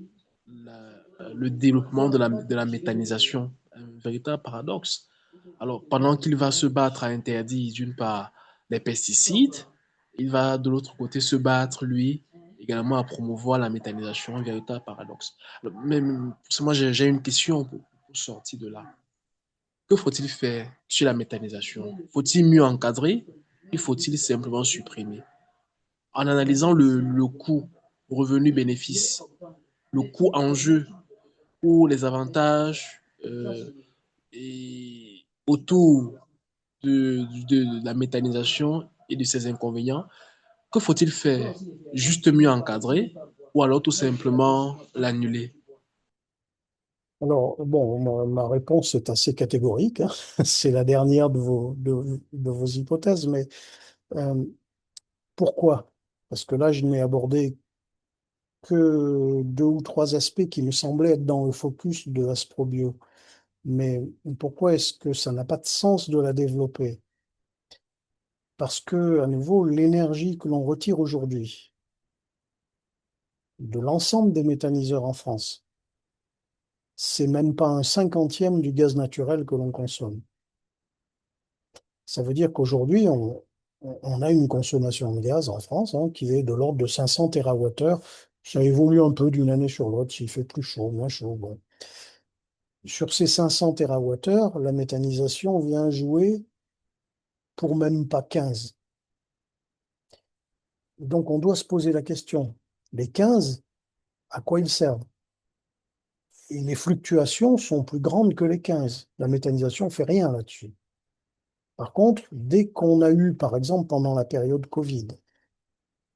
le développement de la méthanisation. Un véritable paradoxe. Alors, pendant qu'il va se battre à interdire, d'une part, les pesticides, il va de l'autre côté se battre, lui, également à promouvoir la méthanisation. Un véritable paradoxe. Alors, même, moi, j'ai une question pour sortir de là. Que faut-il faire sur la méthanisation? Faut-il mieux encadrer? Il faut-il simplement supprimer? En analysant le coût, revenu-bénéfice, le coût en jeu ou les avantages et autour de la méthanisation et de ses inconvénients, que faut-il faire? Juste mieux encadrer ou alors tout simplement l'annuler? Alors, bon, ma réponse est assez catégorique, hein. C'est la dernière de vos hypothèses, mais euh, pourquoi? Parce que là, je n'ai abordé que deux ou trois aspects qui me semblaient être dans le focus de Asprobio. Mais pourquoi est-ce que ça n'a pas de sens de la développer? Parce que, à nouveau, l'énergie que l'on retire aujourd'hui de l'ensemble des méthaniseurs en France, c'est même pas un cinquantième du gaz naturel que l'on consomme. Ça veut dire qu'aujourd'hui, on a une consommation de gaz en France, hein, qui est de l'ordre de 500 TWh. Ça évolue un peu d'une année sur l'autre, s'il fait plus chaud, moins chaud. Bon. Sur ces 500 TWh, la méthanisation vient jouer pour même pas 15. Donc on doit se poser la question, les 15, à quoi ils servent? Et les fluctuations sont plus grandes que les 15. La méthanisation ne fait rien là-dessus. Par contre, dès qu'on a eu, par exemple, pendant la période Covid,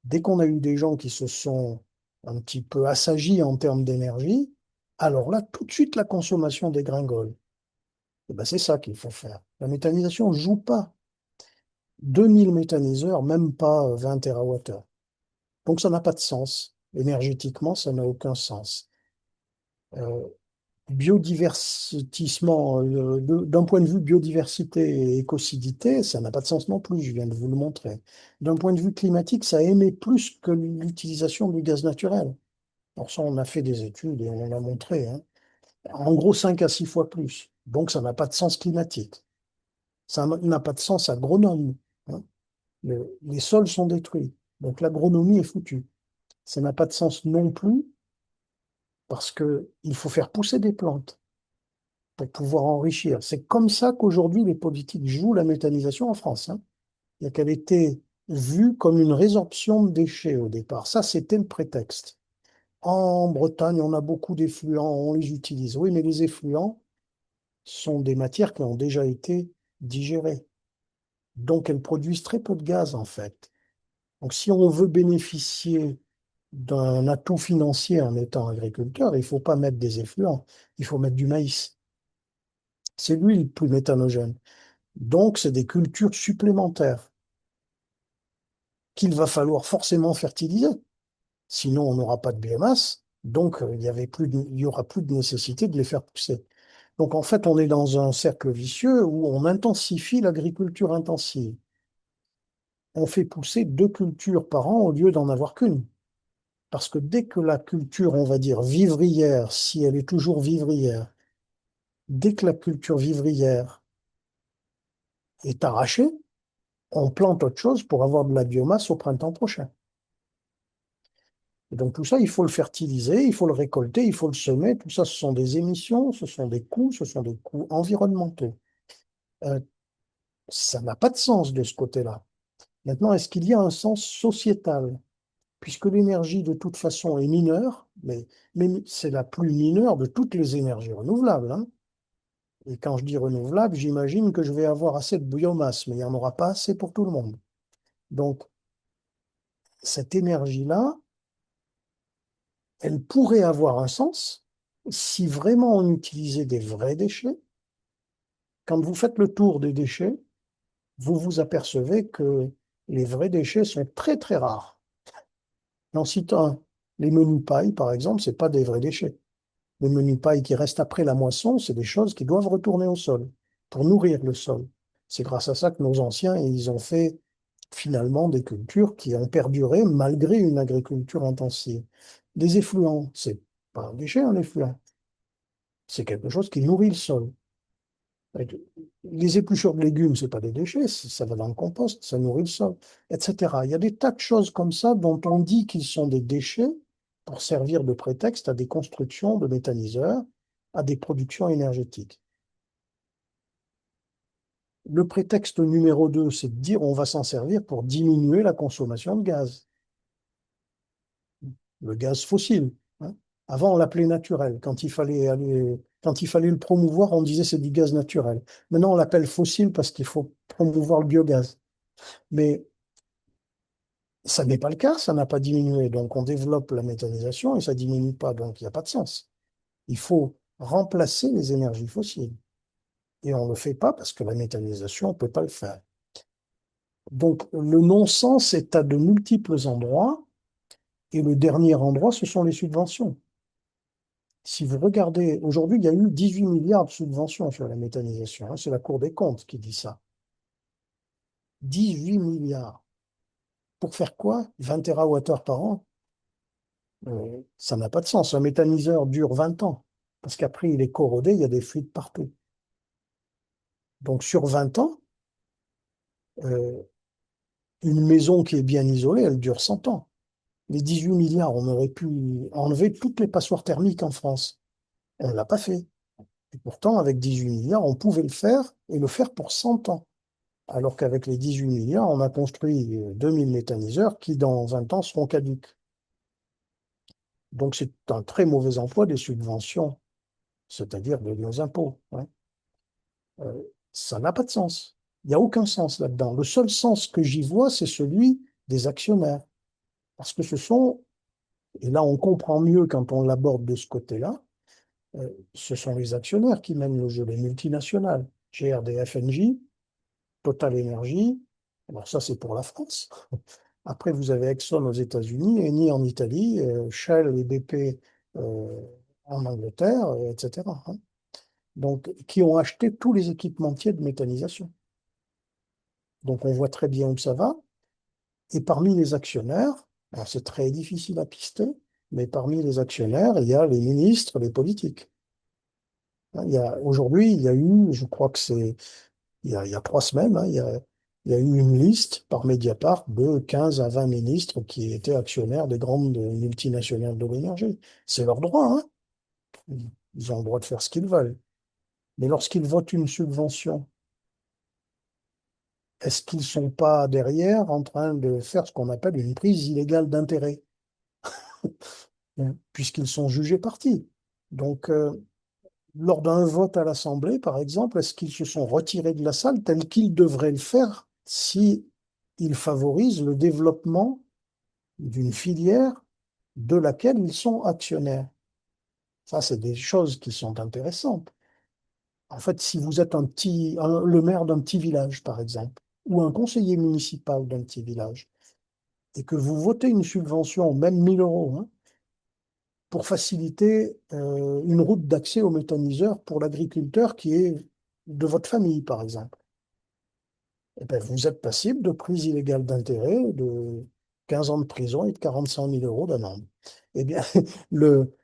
dès qu'on a eu des gens qui se sont un petit peu assagis en termes d'énergie, alors là, tout de suite, la consommation dégringole. Et ben, c'est ça qu'il faut faire. La méthanisation ne joue pas. 2000 méthaniseurs, même pas 20 TWh. Donc ça n'a pas de sens. Énergétiquement, ça n'a aucun sens. Euh, Biodiversitissement, d'un point de vue biodiversité et écocidité, ça n'a pas de sens non plus, je viens de vous le montrer. D'un point de vue climatique, ça émet plus que l'utilisation du gaz naturel. Pour ça, on a fait des études et on l'a montré, hein. En gros, 5 à 6 fois plus. Donc, ça n'a pas de sens climatique. Ça n'a pas de sens agronome, hein. Les sols sont détruits. Donc, l'agronomie est foutue. Ça n'a pas de sens non plus parce que il faut faire pousser des plantes pour pouvoir enrichir. C'est comme ça qu'aujourd'hui, les politiques jouent la méthanisation en France, hein. Il y a qu'elle était vue comme une résorption de déchets au départ. Ça, c'était le prétexte. En Bretagne, on a beaucoup d'effluents, on les utilise. Oui, mais les effluents sont des matières qui ont déjà été digérées. Donc, elles produisent très peu de gaz, en fait. Donc, si on veut bénéficier d'un atout financier en étant agriculteur, il ne faut pas mettre des effluents, il faut mettre du maïs. C'est lui le plus méthanogène. Donc, c'est des cultures supplémentaires qu'il va falloir forcément fertiliser. Sinon, on n'aura pas de biomasse. Donc, il y aura plus de nécessité de les faire pousser. Donc, en fait, on est dans un cercle vicieux où on intensifie l'agriculture intensive. On fait pousser deux cultures par an au lieu d'en avoir qu'une. Parce que dès que la culture, on va dire vivrière, si elle est toujours vivrière, dès que la culture vivrière est arrachée, on plante autre chose pour avoir de la biomasse au printemps prochain. Et donc tout ça, il faut le fertiliser, il faut le récolter, il faut le semer. Tout ça, ce sont des émissions, ce sont des coûts environnementaux. Euh, Ça n'a pas de sens de ce côté-là. Maintenant, est-ce qu'il y a un sens sociétal? Puisque l'énergie, de toute façon, est mineure, mais c'est la plus mineure de toutes les énergies renouvelables, hein. Et quand je dis renouvelable, j'imagine que je vais avoir assez de biomasse, mais il n'y en aura pas assez pour tout le monde. Donc, cette énergie-là, elle pourrait avoir un sens si vraiment on utilisait des vrais déchets. Quand vous faites le tour des déchets, vous vous apercevez que les vrais déchets sont très très rares. J'en cite un. Les menus pailles, par exemple, c'est pas des vrais déchets. Les menus pailles qui restent après la moisson, c'est des choses qui doivent retourner au sol pour nourrir le sol. C'est grâce à ça que nos anciens, ils ont fait finalement des cultures qui ont perduré malgré une agriculture intensive. Les effluents, c'est pas un déchet, un effluent. C'est quelque chose qui nourrit le sol. Les épluchures de légumes, c'est pas des déchets, ça va dans le compost, ça nourrit le sol, etc. Il y a des tas de choses comme ça dont on dit qu'ils sont des déchets pour servir de prétexte à des constructions de méthaniseurs, à des productions énergétiques. Le prétexte numéro 2, c'est de dire on va s'en servir pour diminuer la consommation de gaz, le gaz fossile, hein. Avant, on l'appelait naturel. Quand il fallait le promouvoir, on disait c'est du gaz naturel. Maintenant, on l'appelle fossile parce qu'il faut promouvoir le biogaz. Mais ça n'est pas le cas, ça n'a pas diminué. Donc, on développe la méthanisation et ça diminue pas. Donc, il n'y a pas de sens. Il faut remplacer les énergies fossiles. Et on ne le fait pas parce que la méthanisation, on ne peut pas le faire. Donc, le non-sens est à de multiples endroits. Et le dernier endroit, ce sont les subventions. Si vous regardez, aujourd'hui, il y a eu 18 milliards de subventions sur la méthanisation, hein. C'est la Cour des comptes qui dit ça. 18 milliards. Pour faire quoi? 20 TWh par an? Ça n'a pas de sens. Un méthaniseur dure 20 ans. Parce qu'après, il est corrodé, il y a des fuites partout. Donc, sur 20 ans, euh, une maison qui est bien isolée, elle dure 100 ans. Les 18 milliards, on aurait pu enlever toutes les passoires thermiques en France. On ne l'a pas fait. Et pourtant, avec 18 milliards, on pouvait le faire et le faire pour 100 ans. Alors qu'avec les 18 milliards, on a construit 2000 méthaniseurs qui, dans 20 ans, seront caducs. Donc, c'est un très mauvais emploi des subventions, c'est-à-dire de nos impôts, hein. Euh, Ça n'a pas de sens. Il n'y a aucun sens là-dedans. Le seul sens que j'y vois, c'est celui des actionnaires. Parce que ce sont, et là on comprend mieux quand on l'aborde de ce côté-là, ce sont les actionnaires qui mènent le jeu, les multinationales. GRDF, Engie, Total Energy, alors ça c'est pour la France. Après, vous avez Exxon aux États-Unis, Eni en Italie, Shell et BP euh, en Angleterre, etc., hein. Donc, qui ont acheté tous les équipementiers de méthanisation. Donc, on voit très bien où ça va. Et parmi les actionnaires, alors c'est très difficile à pister, mais parmi les actionnaires, il y a les ministres, les politiques, hein. Aujourd'hui, il y a eu, je crois que c'est il y a 3 semaines, hein, il y a eu une liste par Mediapart de 15 à 20 ministres qui étaient actionnaires des grandes multinationales de l'énergie. C'est leur droit, hein. Ils ont le droit de faire ce qu'ils veulent. Mais lorsqu'ils votent une subvention, est-ce qu'ils ne sont pas derrière en train de faire ce qu'on appelle une prise illégale d'intérêt, hein, puisqu'ils sont jugés partis? Donc, lors d'un vote à l'Assemblée, par exemple, est-ce qu'ils se sont retirés de la salle tel qu'ils devraient le faire si ils favorisent le développement d'une filière de laquelle ils sont actionnaires? Ça, c'est des choses qui sont intéressantes. En fait, si vous êtes le maire d'un petit village, par exemple, ou un conseiller municipal d'un petit village, et que vous votez une subvention, même 1000 euros, hein, pour faciliter une route d'accès au méthaniseur pour l'agriculteur qui est de votre famille, par exemple, eh ben, vous êtes passible de prise illégale d'intérêt, de 15 ans de prison et de 45 000 euros d'amende. Eh bien, le,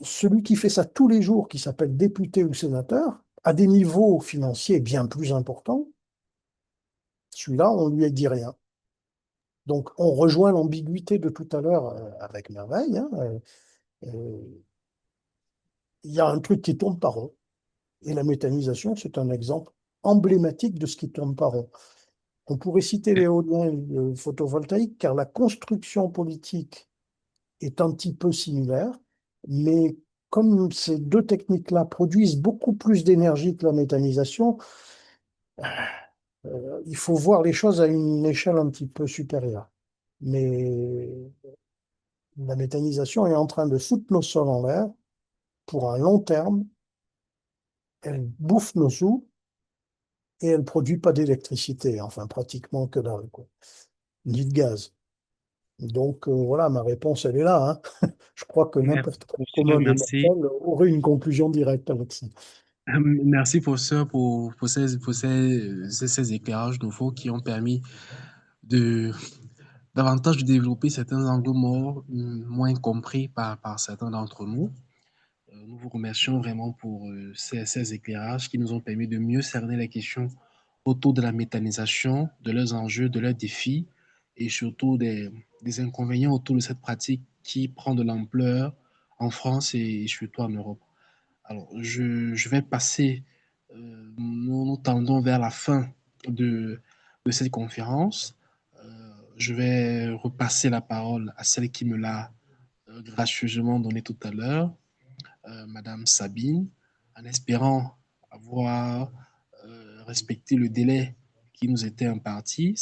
celui qui fait ça tous les jours, qui s'appelle député ou sénateur, à des niveaux financiers bien plus importants, celui-là, on lui dit rien. Donc, on rejoint l'ambiguïté de tout à l'heure avec merveille, hein. Euh, Il y a un truc qui tourne pas rond. Et la méthanisation, c'est un exemple emblématique de ce qui tourne pas rond. On pourrait citer l'éolien et le photovoltaïque, car la construction politique est un petit peu similaire, mais comme ces deux techniques-là produisent beaucoup plus d'énergie que la méthanisation, il faut voir les choses à une échelle un petit peu supérieure. Mais la méthanisation est en train de foutre nos sols en l'air pour un long terme. Elle bouffe nos sous et elle produit pas d'électricité, enfin pratiquement que dalle, quoi, ni de gaz. Donc voilà, ma réponse, elle est là, hein. Je crois que n'importe quel Professeur, commun des merci. mortels aurait une conclusion directe avec ça. Merci, professeur, pour ces éclairages nouveaux qui ont permis de davantage de développer certains angles morts, moins compris par certains d'entre nous. Nous vous remercions vraiment pour ces éclairages qui nous ont permis de mieux cerner les questions autour de la méthanisation, de leurs enjeux, de leurs défis et surtout des inconvénients autour de cette pratique qui prend de l'ampleur en France et surtout en Europe. Alors, je vais passer, nous tendons vers la fin de cette conférence. Je vais repasser la parole à celle qui me l'a gracieusement donné tout à l'heure, Madame Sabine, en espérant avoir respecté le délai qui nous était imparti.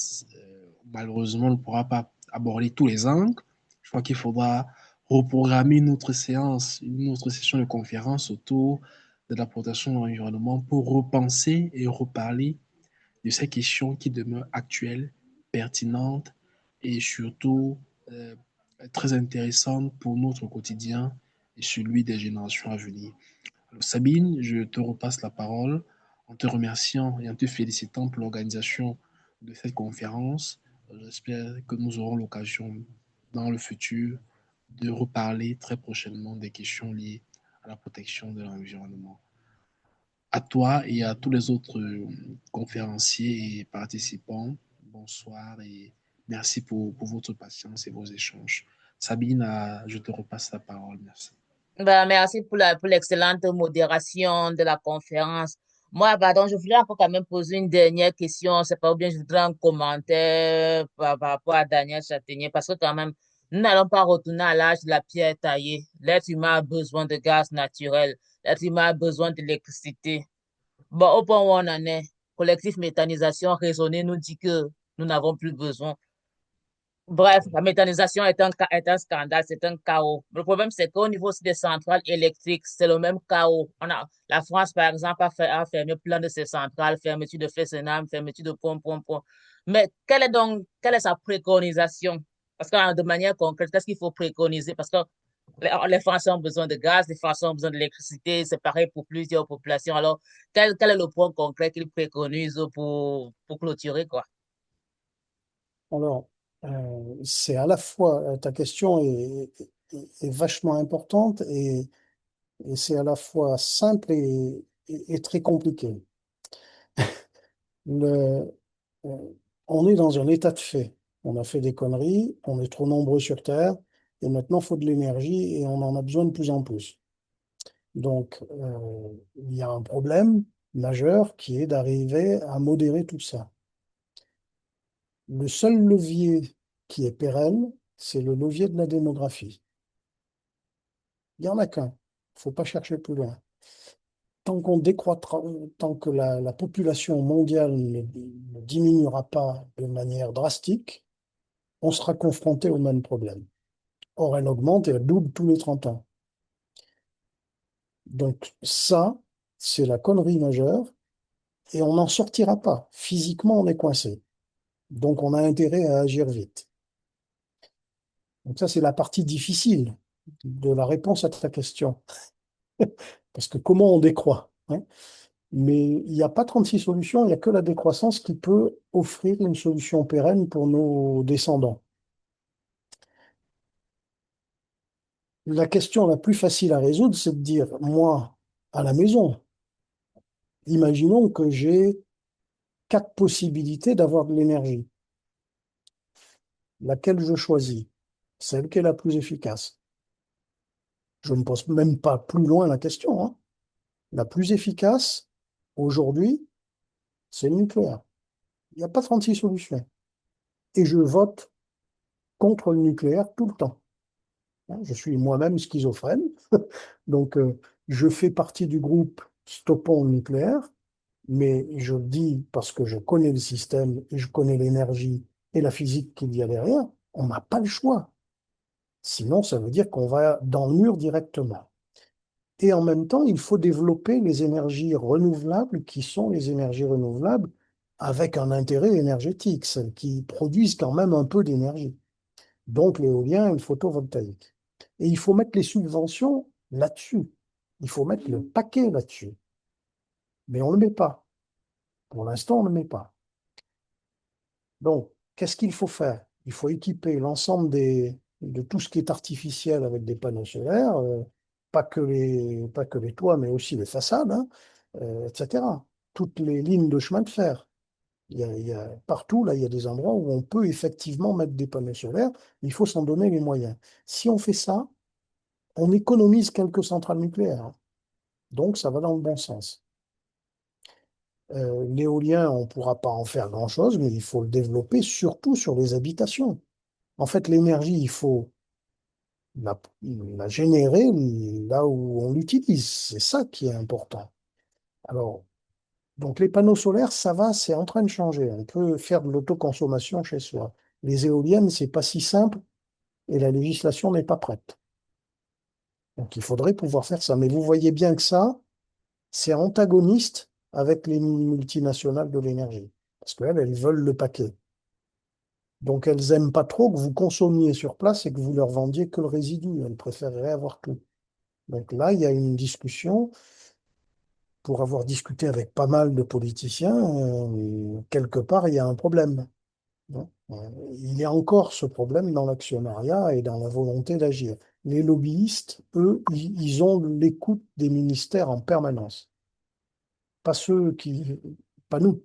Malheureusement, on ne pourra pas aborder tous les angles. Je crois qu'il faudra reprogrammer une autre séance, une autre session de conférence autour de la protection de l'environnement pour repenser et reparler de ces questions qui demeurent actuelles, pertinentes et surtout euh, très intéressantes pour notre quotidien et celui des générations à venir. Alors, Sabine, je te repasse la parole en te remerciant et en te félicitant pour l'organisation de cette conférence. J'espère que nous aurons l'occasion dans le futur de reparler très prochainement des questions liées à la protection de l'environnement. À toi et à tous les autres conférenciers et participants, bonsoir et merci pour votre patience et vos échanges. Sabine, je te repasse la parole. Merci. Ben, merci pour l'excellente modération de la conférence. Moi, pardon, je voulais encore quand même poser une dernière question. C'est pas ou bien je voudrais un commentaire par rapport à Daniel Châtaignier, parce que quand même, nous n'allons pas retourner à l'âge de la pierre taillée. L'être humain a besoin de gaz naturel. L'être humain a besoin d'électricité. Bon, au point où on en est, collectif méthanisation raisonnée nous dit que nous n'avons plus besoin. Bref, la méthanisation est un scandale, c'est un chaos. Le problème, c'est qu'au niveau aussi des centrales électriques, c'est le même chaos. La France, par exemple, a fermé plein de ses centrales, fermeture de Fessenheim, fermeture de pom. Mais quelle est sa préconisation? Parce que de manière concrète, qu'est-ce qu'il faut préconiser? Parce que les Français ont besoin de gaz, les Français ont besoin d'électricité, c'est pareil pour plusieurs populations. Alors, quel est le point concret qu'il préconise pour clôturer, quoi? Alors, c'est à la fois, ta question est vachement importante et c'est à la fois simple et très compliqué. Le, euh, on est dans un état de fait. On a fait des conneries, on est trop nombreux sur Terre, et maintenant il faut de l'énergie et on en a besoin de plus en plus. Donc, il y a un problème majeur qui est d'arriver à modérer tout ça. Le seul levier qui est pérenne, c'est le levier de la démographie. Il n'y en a qu'un. Il ne faut pas chercher plus loin. Tant qu'on décroîtra, tant que la population mondiale ne diminuera pas de manière drastique, on sera confronté au même problème. Or, elle augmente et elle double tous les 30 ans. Donc ça, c'est la connerie majeure et on n'en sortira pas. Physiquement, on est coincé. Donc on a intérêt à agir vite. Donc ça, c'est la partie difficile de la réponse à ta question. Parce que comment on décroît, hein? Mais il n'y a pas 36 solutions, il n'y a que la décroissance qui peut offrir une solution pérenne pour nos descendants. La question la plus facile à résoudre, c'est de dire, moi, à la maison, imaginons que j'ai 4 possibilités d'avoir de l'énergie. Laquelle je choisis? Celle qui est la plus efficace. Je ne pose même pas plus loin la question, hein. La plus efficace, aujourd'hui, c'est le nucléaire. Il n'y a pas 36 solutions. Et je vote contre le nucléaire tout le temps, hein. Je suis moi-même schizophrène, donc je fais partie du groupe Stoppons le nucléaire, mais je le dis parce que je connais le système et je connais l'énergie et la physique qu'il y a derrière, on n'a pas le choix. Sinon, ça veut dire qu'on va dans le mur directement. Et en même temps, il faut développer les énergies renouvelables qui sont les énergies renouvelables avec un intérêt énergétique, celles qui produisent quand même un peu d'énergie. Donc l'éolien et le photovoltaïque. Et il faut mettre les subventions là-dessus. Il faut mettre le paquet là-dessus. Mais on ne le met pas. Pour l'instant, on ne le met pas. Donc, qu'est-ce qu'il faut faire? Il faut équiper l'ensemble de tout ce qui est artificiel avec des panneaux solaires, pas que les toits, mais aussi les façades, hein, etc. Toutes les lignes de chemin de fer. Partout, là, il y a des endroits où on peut effectivement mettre des panneaux solaires, mais il faut s'en donner les moyens. Si on fait ça, on économise quelques centrales nucléaires, hein. Donc, ça va dans le bon sens. L'éolien, on ne pourra pas en faire grand-chose, mais il faut le développer surtout sur les habitations. En fait, l'énergie, il faut la générer là où on l'utilise. C'est ça qui est important. Alors, donc les panneaux solaires, ça va, c'est en train de changer. On peut faire de l'autoconsommation chez soi. Les éoliennes, c'est pas si simple et la législation n'est pas prête. Donc il faudrait pouvoir faire ça. Mais vous voyez bien que ça, c'est antagoniste avec les multinationales de l'énergie. Parce qu'elles, elles veulent le paquet. Donc elles aiment pas trop que vous consommiez sur place et que vous leur vendiez que le résidu. Elles préféreraient avoir tout. Donc là, il y a une discussion. Pour avoir discuté avec pas mal de politiciens, quelque part, il y a un problème. Bon, il y a encore ce problème dans l'actionnariat et dans la volonté d'agir. Les lobbyistes, eux, ils ont l'écoute des ministères en permanence. Pas ceux qui, pas nous,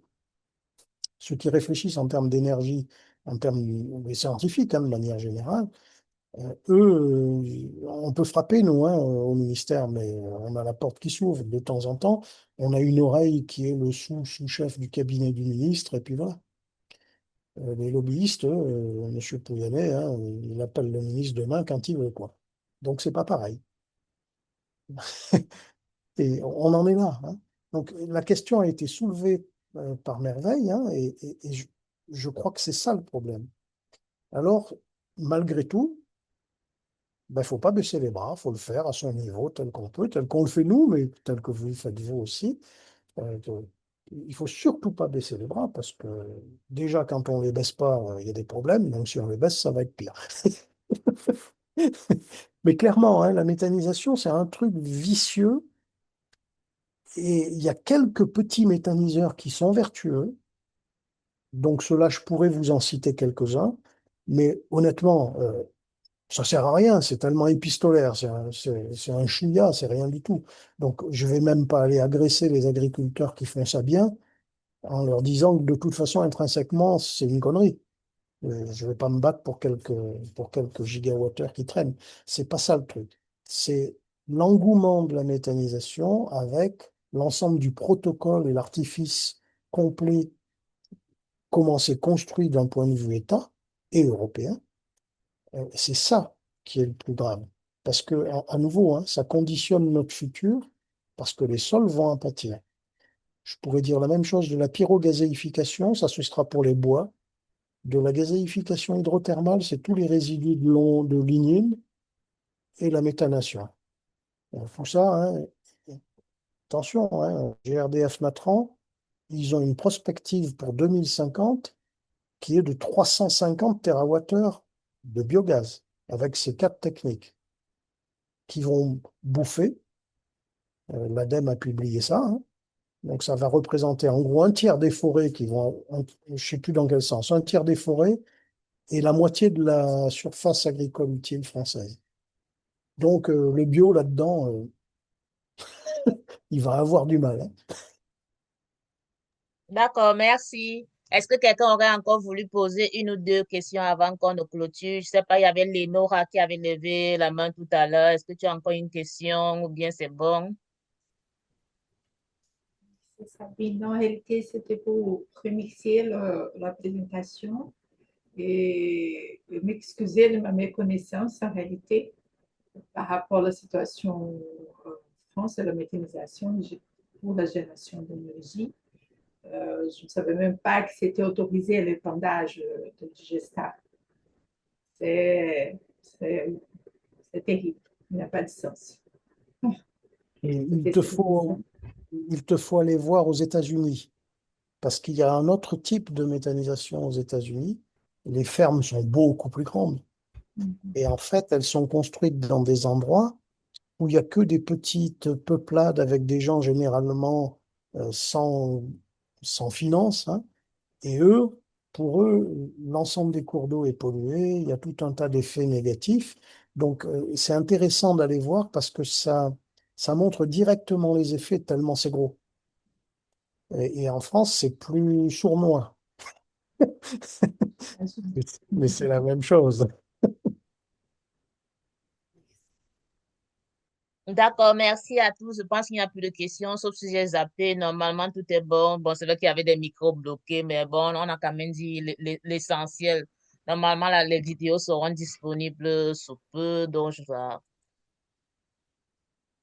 ceux qui réfléchissent en termes d'énergie, en termes des scientifiques, hein, de manière générale. Eux, on peut frapper, nous, hein, au ministère, mais on a la porte qui s'ouvre de temps en temps. On a une oreille qui est le sous-chef du cabinet du ministre, et puis voilà. Les lobbyistes, M. Pouyanné, hein, il appelle le ministre demain quand il veut, quoi. Donc, c'est pas pareil. Et on en est là, hein. Donc, la question a été soulevée par merveille, hein, et je crois que c'est ça le problème. Alors, malgré tout, ben, il ne faut pas baisser les bras, il faut le faire à son niveau, tel qu'on peut, tel qu'on le fait nous, mais tel que vous le faites vous aussi. Il ne faut surtout pas baisser les bras parce que déjà, quand on ne les baisse pas, il y a des problèmes. Donc, si on les baisse, ça va être pire. Mais clairement, hein, la méthanisation, c'est un truc vicieux et il y a quelques petits méthaniseurs qui sont vertueux. Donc, ceux-là, je pourrais vous en citer quelques-uns. Mais honnêtement, ça sert à rien, c'est tellement épistolaire, c'est un chouïa, c'est rien du tout. Donc, je vais même pas aller agresser les agriculteurs qui font ça bien en leur disant que de toute façon, intrinsèquement, c'est une connerie. Je vais pas me battre pour quelques gigawattheures qui traînent. C'est pas ça le truc. C'est l'engouement de la méthanisation avec l'ensemble du protocole et l'artifice complet, comment c'est construit d'un point de vue État et européen. C'est ça qui est le plus grave. Parce que, à nouveau, hein, ça conditionne notre futur parce que les sols vont en pâtir. Je pourrais dire la même chose de la pyrogazéification, ça ce sera pour les bois. De la gazéification hydrothermale, c'est tous les résidus de lignine et la méthanation. Tout ça, hein, attention, hein, GRDF Natran, ils ont une prospective pour 2050 qui est de 350 TWh de biogaz avec ces quatre techniques qui vont bouffer. L'ADEME a publié ça, hein. Donc ça va représenter en gros un tiers des forêts qui vont, je ne sais plus dans quel sens, un tiers des forêts et la moitié de la surface agricole utile française. Donc le bio là-dedans, il va avoir du mal, hein. D'accord, merci. Est-ce que quelqu'un aurait encore voulu poser une ou deux questions avant qu'on ne clôture? Je sais pas, il y avait Lénora qui avait levé la main tout à l'heure. Est-ce que tu as encore une question ou bien c'est bon? C'est ça. Oui, en réalité, c'était pour remercier la présentation et m'excuser de ma méconnaissance en réalité par rapport à la situation en France et la méthanisation pour la génération d'énergie. Je ne savais même pas que c'était autorisé l'épandage de digestat. C'est terrible. Il n'y a pas de sens. Et C'était ça. il te faut aller voir aux États-Unis, parce qu'il y a un autre type de méthanisation aux États-Unis. Les fermes sont beaucoup plus grandes. Et en fait, elles sont construites dans des endroits où il n'y a que des petites peuplades avec des gens généralement sans, sans finances, hein. Et eux, pour eux, l'ensemble des cours d'eau est pollué, il y a tout un tas d'effets négatifs. Donc, c'est intéressant d'aller voir parce que ça montre directement les effets tellement c'est gros. Et en France, c'est plus sournois, mais c'est la même chose. D'accord, merci à tous. Je pense qu'il n'y a plus de questions, sauf si j'ai zappé. Normalement, tout est bon. Bon, c'est vrai qu'il y avait des micros bloqués, mais bon, on a quand même dit l'essentiel. Normalement, les vidéos seront disponibles sous peu, donc je dois